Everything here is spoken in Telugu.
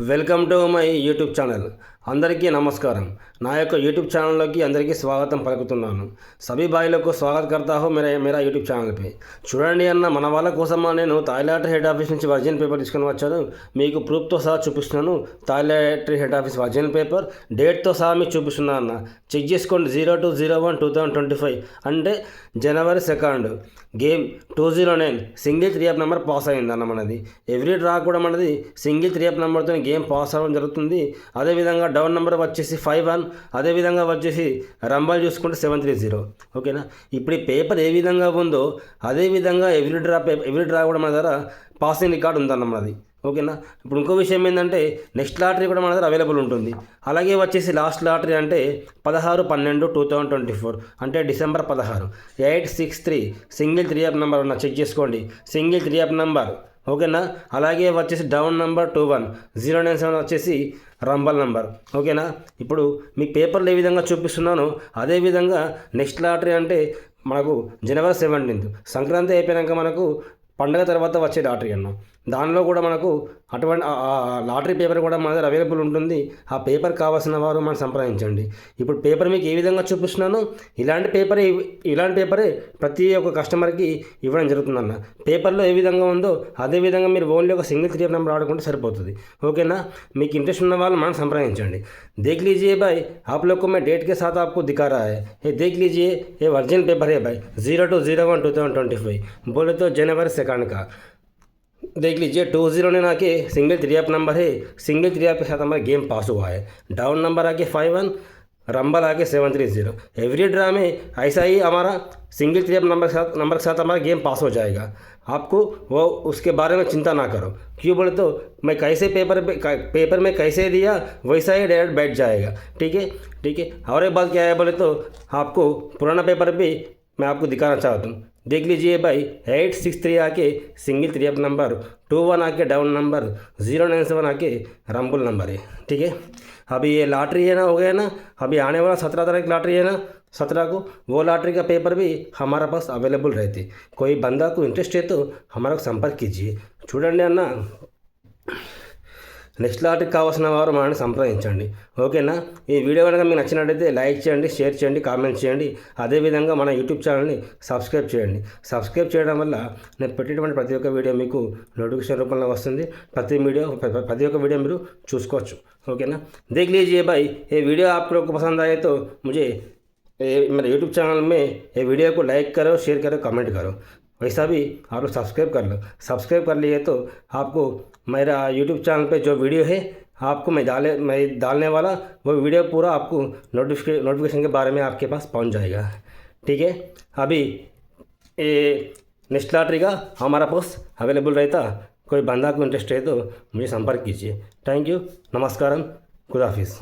Welcome to my YouTube channel. అందరికీ నమస్కారం। నా యొక్క యూట్యూబ్ ఛానల్లోకి అందరికీ స్వాగతం పలుకుతున్నాను। సభీ భాయిలకు స్వాగత్ करता हूं मेरा యూట్యూబ్ ఛానల్ पे। చూడండి అన్న, మన వాళ్ళ కోసం నేను తాయిలాటరీ హెడ్ ఆఫీస్ నుంచి వర్జిన్ పేపర్ తీసుకొని వచ్చాను। మీకు ప్రూఫ్తో సహా చూపిస్తున్నాను। తాయిలాటరీ హెడ్ ఆఫీస్ వర్జిన్ పేపర్ డేట్తో సహా మీకు చూపిస్తున్నాను అన్న, చెక్ చేసుకోండి। 02/01/2025 అంటే జనవరి 2 గేమ్ 209 సింగిల్ 3 నెంబర్ పాస్ అయిందన్న మనది। ఎవ్రీ డ్రా కూడా మనది సింగిల్ 3 నెంబర్తో గేమ్ పాస్ అవ్వడం జరుగుతుంది। అదేవిధంగా డౌన్ నెంబర్ వచ్చేసి 51, అదేవిధంగా వచ్చేసి రంబల్ చూసుకుంటే 730। ఓకేనా, ఇప్పుడు ఈ పేపర్ ఏ విధంగా ఉందో అదేవిధంగా ఎవ్రీ డ్రా కూడా మన దగ్గర పాసింగ్ రికార్డ్ ఉందన్న మనది। ఓకేనా, ఇప్పుడు ఇంకో విషయం ఏంటంటే నెక్స్ట్ లాటరీ కూడా మన దగ్గర అవైలబుల్ ఉంటుంది। అలాగే వచ్చేసి లాస్ట్ లాటరీ అంటే 16/12/2024 అంటే డిసెంబర్ 16 863 సింగిల్ 3 నెంబర్ ఉన్న చెక్ చేసుకోండి, సింగిల్ 3 నెంబర్। ఓకేనా, అలాగే వచ్చేసి డౌన్ నెంబర్ 21097 వచ్చేసి రంబల్ నెంబర్। ఓకేనా, ఇప్పుడు మీ పేపర్లు ఏ విధంగా చూపిస్తున్నానో అదేవిధంగా నెక్స్ట్ లాటరీ అంటే మనకు జనవరి 17 సంక్రాంతి అయిపోయాక మనకు పండగ తర్వాత వచ్చే లాటరీ అన్న, దానిలో కూడా మనకు అటువంటి లాటరీ పేపర్ కూడా మన దగ్గర అవైలబుల్ ఉంటుంది। ఆ పేపర్ కావాల్సిన వారు మనం సంప్రదించండి। ఇప్పుడు పేపర్ మీకు ఏ విధంగా చూపిస్తున్నాను ఇలాంటి పేపరే ప్రతి ఒక్క కస్టమర్కి ఇవ్వడం జరుగుతుందన్న। పేపర్లో ఏ విధంగా ఉందో అదే విధంగా మీరు ఓన్లీ ఒక సింగిల్ 3 నెంబర్ ఆడుకుంటే సరిపోతుంది। ఓకేనా, మీకు ఇంట్రెస్ట్ ఉన్న వాళ్ళు మనం సంప్రదించండి। देख लीजिए भाई, आप लोग को मैं डेट के साथ आपको दिखा रहा है, ये देख लीजिए, ये वर्जिन पेपर है भाई 02/01/2025 बोले तो जनवरी 2 का। देख लीजिए 209 आके सिंगल 3 नंबर है, सिंगल 3 के साथ हमारा गेम पास हुआ है। डाउन नंबर आके 51, रंबल आके 730। एवरी ड्रा में ऐसा ही हमारा सिंगल 3 नंबर के साथ हमारा गेम पास हो जाएगा। आपको वो उसके बारे में चिंता ना करो, क्यों बोले तो मैं कैसे पेपर में कैसे दिया वैसा ही डायरेक्ट बैठ जाएगा। ठीक है। और एक बात क्या है बोले तो आपको पुराना पेपर भी मैं आपको दिखाना चाहता हूँ। देख लीजिए भाई 863 आके सिंगल 3 नंबर, 21 आके डाउन नंबर, 097 आके रंबल नंबर है। ठीक है, अभी ये लॉटरी है ना, हो गया ना, अभी आने वाला 17 तारीख लॉटरी है ना, 17 को वो लॉटरी का पेपर भी हमारा पास अवेलेबल रहते। कोई बंदा को इंटरेस्ट है तो हमारा संपर्क कीजिए। చూడండి అన్న, నెక్స్ట్ లాటరీకి కావాల్సిన వారు మనల్ని సంప్రదించండి। ఓకేనా, ఈ వీడియో కనుక మీకు నచ్చినట్లయితే లైక్ చేయండి, షేర్ చేయండి, కామెంట్ చేయండి। అదేవిధంగా మన యూట్యూబ్ ఛానల్ని సబ్స్క్రైబ్ చేయండి। సబ్స్క్రైబ్ చేయడం వల్ల నేను పెట్టేటువంటి ప్రతి ఒక్క వీడియో మీకు నోటిఫికేషన్ రూపంలో వస్తుంది। ప్రతి ఒక్క వీడియో మీరు చూసుకోవచ్చు। ఓకేనా, देख लीजिए भाई, ये वीडियो आप लोग को पसंद आए तो मुझे मेरे यूट्यूब चैनल में ये वीडियो को लाइक करो, शेयर करो, कमेंट करो। वैसा भी आप लोग सब्सक्राइब कर लो। सब्सक्राइब कर लिए तो आपको मेरा यूट्यूब चैनल पे जो वीडियो है आपको मैं डालने वाला वो वीडियो पूरा आपको नोटिफिकेशन के बारे में आपके पास पहुंच जाएगा। ठीक है, अभी ये नेक्स्ट लॉटरी का हमारा पास अवेलेबल रहता। कोई बंदा को इंटरेस्ट है तो मुझे संपर्क कीजिए। थैंक यू, नमस्कारम, खुदा हाफिज़।